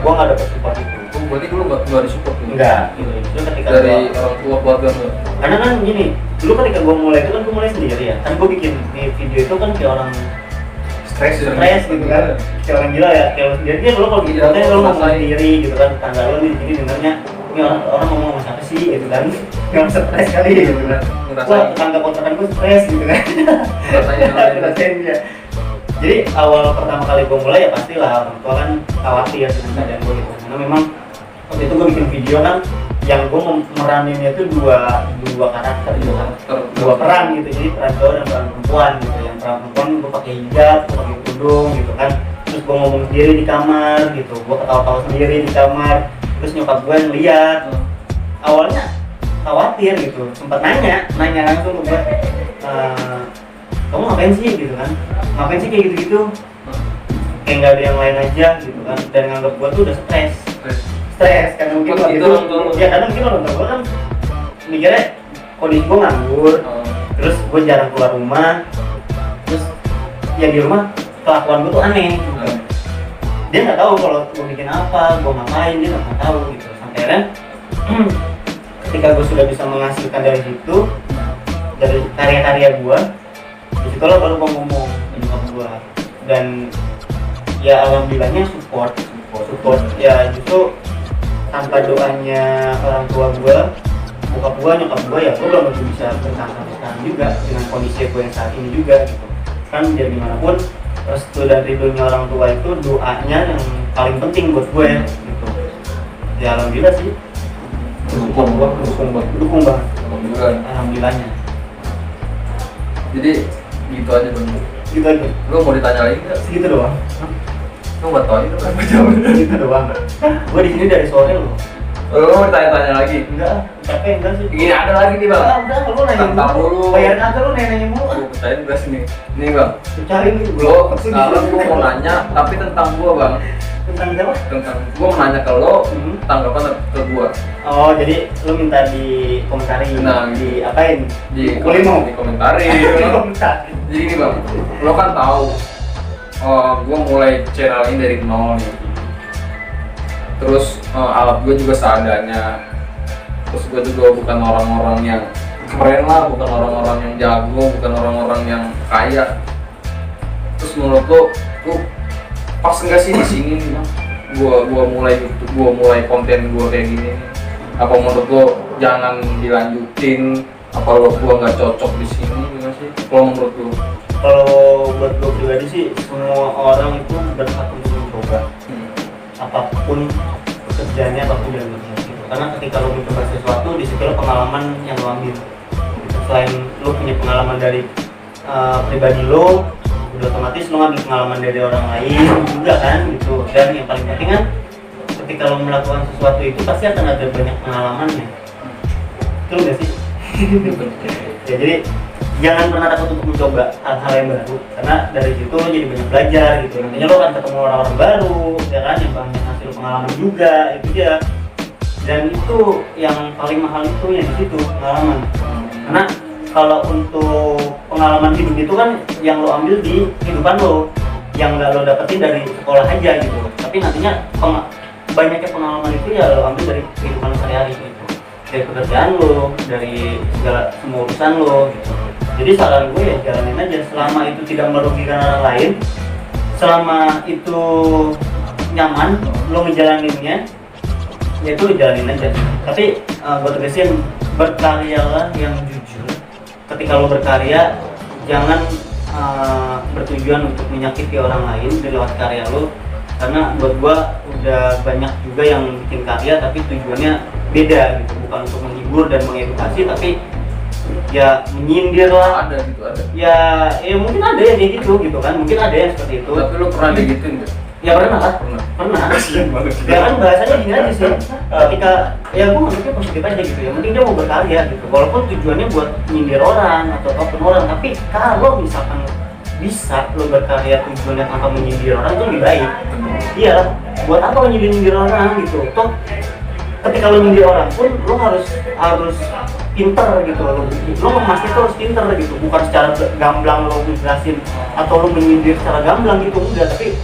gua nggak dapet support itu. Berarti dulu nggak disupport gitu? Enggak, gitu. Itu ketika Dari orang tua keluarga lu? karena kan gini, dulu ketika gua mulai itu kan gua mulai sendiri ya. Kan gua bikin di video itu kan kayak orang stres gitu kan, kayak orang gila ya, kayak lo sendiri dia kalau gitu kan lo ngomong sendiri gitu kan, tangga lo di sini dengarnya ini orang ngomong sama siapa sih gitu kan, nggak stres kali gitu kan, wah tangga kontrakan gue stres gitu kan, ngerasain dia. Jadi awal pertama kali gue mulai ya pastilah orang tua kan khawatir dengan keadaan gue gitu, karena memang waktu itu gue bikin video kan yang gue meraninnya itu dua karakter gitu kan, dua peran gitu, jadi peran cowok dan peran perempuan gitu. Yang peran perempuan gue pakai hijab, gue pakai kerudung gitu kan, terus gue ngomong sendiri di kamar gitu, gue ketawa-tawa sendiri di kamar, terus nyokap gue yang lihat. Awalnya khawatir gitu, sempat nanya langsung ke gue, kamu ngapain sih gitu kan, ngapain sih kayak gitu-gitu, kayak nggak ada yang lain aja gitu kan, dan nganggap gue tuh udah stres karena mungkin waktu itu ya, karena mungkin orang tua gue kan mikirnya kondisi gue nganggur, terus gue jarang keluar rumah, terus ya di rumah kelakuan gue tuh aneh gitu. Dia nggak tahu kalau gue bikin apa, gue ngapain, dia nggak tahu gitu. Sampai akhirnya ketika gue sudah bisa menghasilkan dari situ, dari karya-karya gue, di situ baru gue ngomong ke nyokap gue, dan ya alhamdulillahnya support ya. Justru tanpa doanya orang tua gue, bokap gue, nyokap gue, ya gue belum bisa bertahan sampai sekarang juga dengan kondisi gue yang saat ini juga gitu kan. Biar gimana pun restu dan ridhonya orang tua itu doanya yang paling penting buat gue gitu. Ya alhamdulillah sih, dukung banget alhamdulillahnya. Jadi gitu aja bang, gitu aja. Lu mau ditanya lagi nggak? Segitu doang. Lu nggak tahu itu kan? Segitu doang. Gue di sini dari sore loh. Lu mau ditanya lagi? Enggak, capek enggak sih. Ini ada lagi nih bang. Udah, lu nanya Tentang mulu. dulu. Bayarin aja lu nanya mulu. Gue percayain gue sini. Nih bang, Cari nih. sekarang gue mau nanya, tapi tentang gue bang. Tentang siapa? Tentang gue mau nanya ke lo, tanggapan ke gue. Oh, jadi lu minta di komentari. Nah, di apain? Di Kulino. komentari. Komentari. Jadi gini bang, lo kan tahu, gue mulai channel ini dari nol nih. Terus alat gue juga seadanya. Terus gue juga bukan orang-orang yang keren lah, bukan orang-orang yang jago, bukan orang-orang yang kaya. Terus menurut lo, pas enggak sih di sini nih bang? Gue mulai konten gue kayak gini. Apa menurut lo jangan dilanjutin? Apa lo gue nggak cocok di sini gimana sih? Kalau menurut lo? Kalau buat gue pribadi sih, semua orang itu berhak untuk mencoba apapun pekerjaannya, apapun yang lo gitu. Karena ketika lo mencoba sesuatu, di situ lo pengalaman yang lo ambil gitu. Selain lo punya pengalaman dari pribadi lo, udah otomatis lo ngambil pengalaman dari orang lain juga kan gitu. Dan yang paling penting kan, ketika lo melakukan sesuatu itu pasti akan ada banyak pengalamannya. Betul nggak sih? Ya, jadi jangan pernah takut untuk mencoba hal-hal yang baru, karena dari situ lo jadi banyak belajar gitu. Nantinya lo akan ketemu orang-orang baru, ya kan, yang banyak hasil pengalaman juga, itu dia. Dan itu yang paling mahal itu ya di situ, pengalaman. Karena kalau untuk pengalaman hidup itu kan yang lo ambil di kehidupan lo, yang nggak lo dapetin dari sekolah aja gitu. Tapi nantinya banyaknya pengalaman itu ya lo ambil dari kehidupan sehari-hari gitu, dari pekerjaan lo, dari segala semua urusan lo gitu. Jadi saran gue ya jalanin aja, selama itu tidak merugikan orang lain, selama itu nyaman lo ngejalaninnya, ya itu jalanin aja. Tapi gue tegasin, berkaryalah yang jujur. Ketika lo berkarya, jangan bertujuan untuk menyakiti orang lain dari lewat karya lo. Karena buat gue udah banyak juga yang bikin karya tapi tujuannya beda gitu, bukan untuk menghibur dan mengedukasi, tapi ya menyindir lah. Ada gitu, ada. Ya mungkin ada yang kayak gitu kan, mungkin ada yang seperti itu. Tapi lo pernah digituin nggak? Ya pernah lah, pernah. Ya kan bahasanya gini aja sih, ketika ya gue nganggapnya positif aja gitu ya, mungkin dia mau berkarya gitu, walaupun tujuannya buat nyindir orang atau apapun orang, tapi kalau misalkan bisa lo berkarya tujuannya tanpa menyindir orang itu lebih baik. Iya, buat apa menyindir orang gitu? Toh ketika lo nyindir orang pun lo harus pinter gitu, lo ngemasnya tuh harus pinter gitu, bukan secara gamblang lo ngejelasin atau lo menyindir secara gamblang gitu, enggak, tapi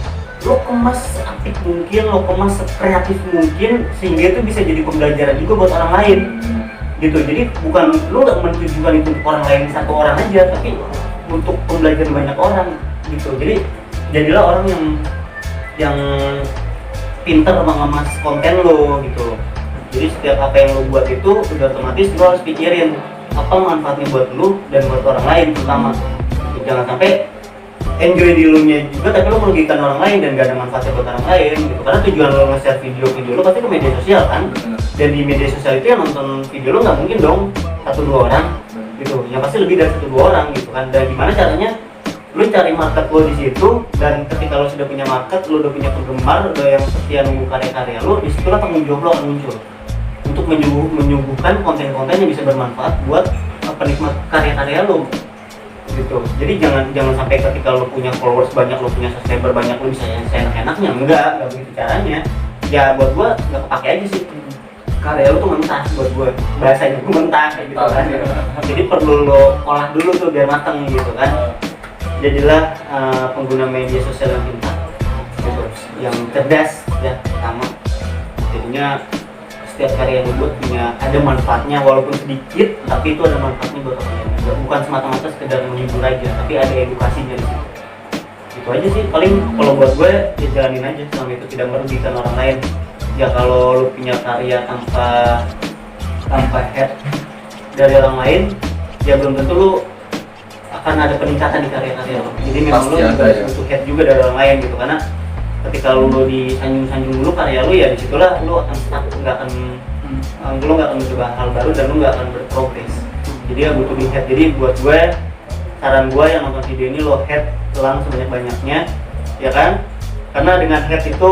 lo kemas apik mungkin, lo kemas kreatif mungkin sehingga itu bisa jadi pembelajaran juga buat orang lain gitu. Jadi bukan lo nggak mentujukan itu untuk orang lain satu orang aja, tapi untuk pembelajaran banyak orang gitu. Jadi jadilah orang yang pinter mengemas konten lo gitu. Jadi setiap apa yang lo buat itu udah otomatis lo harus pikirin apa manfaatnya buat lo dan buat orang lain terutama. Jangan sampai enjoy di lo nya juga tapi lo merugikan orang lain dan gak ada manfaatnya buat orang lain gitu. Karena tujuan lo nge-share video lo pasti ke media sosial kan. Dan di media sosial itu yang nonton video lo nggak mungkin dong 1-2 orang gitu. Yang pasti lebih dari 1-2 orang gitu kan. Dan gimana caranya lu cari market lo di situ, dan ketika lo sudah punya market, lo udah punya penggemar, udah yang setia nunggu karya-karya lo, disitulah tanggung jawab lo akan muncul untuk menyuguhkan konten-konten yang bisa bermanfaat buat penikmat karya-karya lo gitu. Jadi jangan sampai ketika lo punya followers banyak, lo punya subscriber banyak, lo bisa seenak-enaknya, enggak begitu caranya. Ya buat gua nggak kepake aja sih, karya lo tuh mentah buat gua, bahasanya gua mentah kayak gitu kan. Jadi perlu lo olah dulu tuh biar mateng gitu kan. Jadilah pengguna media sosial yang pintar gitu, yang cerdas ya pertama. Jadinya setiap karya yang dibuat punya ada manfaatnya walaupun sedikit, tapi itu ada manfaatnya buat orang lain. Bukan semata-mata sekedar menghibur aja, tapi ada edukasinya di situ. Itu aja sih paling kalau buat gue, ya jalanin aja selama itu tidak merugikan orang lain. Ya kalau lu punya karya tanpa head dari orang lain, ya belum tentu lu akan ada peningkatan di karya-karya lo. Jadi memang lo juga butuh head juga dari orang lain gitu, karena ketika lo disanjung-sanjung dulu karya lo, ya disitulah lo akan stuck, lo nggak akan mencoba hal baru dan lo nggak akan berprogres. Jadi ya butuh di head. Jadi buat gue, saran gue yang nonton video ini, lo head telan sebanyak-banyaknya ya kan, karena dengan head itu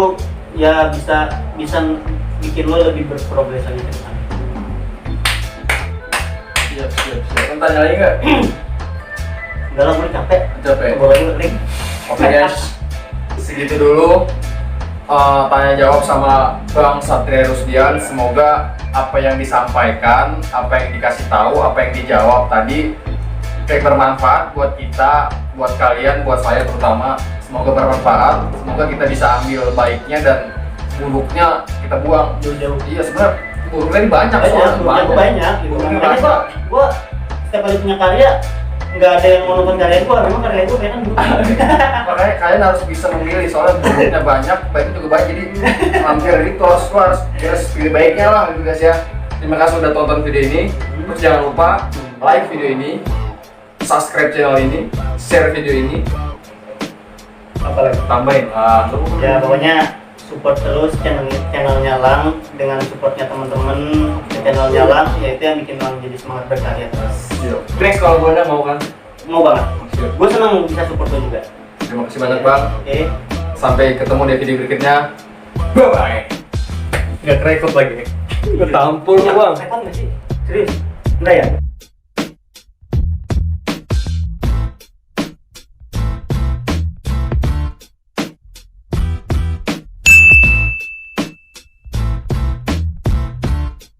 ya bisa bikin lo lebih berprogres lagi ke depan. Siap. Tanya lagi nggak? Udah lah, gue capek. Oke guys, segitu dulu tanya jawab sama Bang Satria Rusdian. Semoga apa yang disampaikan, apa yang dikasih tahu, apa yang dijawab tadi kayak bermanfaat buat kita, buat kalian, buat saya terutama. Semoga bermanfaat, semoga kita bisa ambil baiknya dan buruknya kita buang jauh-jauh. Iya, sebenarnya buruknya banyak. Banyak gitu. Makanya gue setiap kali punya karya nggak ada yang mau nonton karya gue, memang karya gue kan dulu. Makanya kalian harus bisa memilih, soalnya buruknya banyak, baiknya juga banyak. Jadi hampir itu harus pilih baiknya lah gitu guys ya. Terima kasih udah tonton video ini. Terus jangan lupa like video ini, subscribe channel ini, share video ini. Apalagi tambahin ya pokoknya support terus channelnya Lang, dengan supportnya teman-teman channelnya Lang, ya itu yang bikin Lang jadi semangat berkarya terus. Next kalau gue mau kan? Mau banget. Gue senang bisa support lo juga. Terima kasih banyak Bang. Oke. Sampai ketemu di video berikutnya. Bye bye. Nggak kerekod lagi. Ketampul Bang. Rekod nggak sih? Serius? Enggak ya?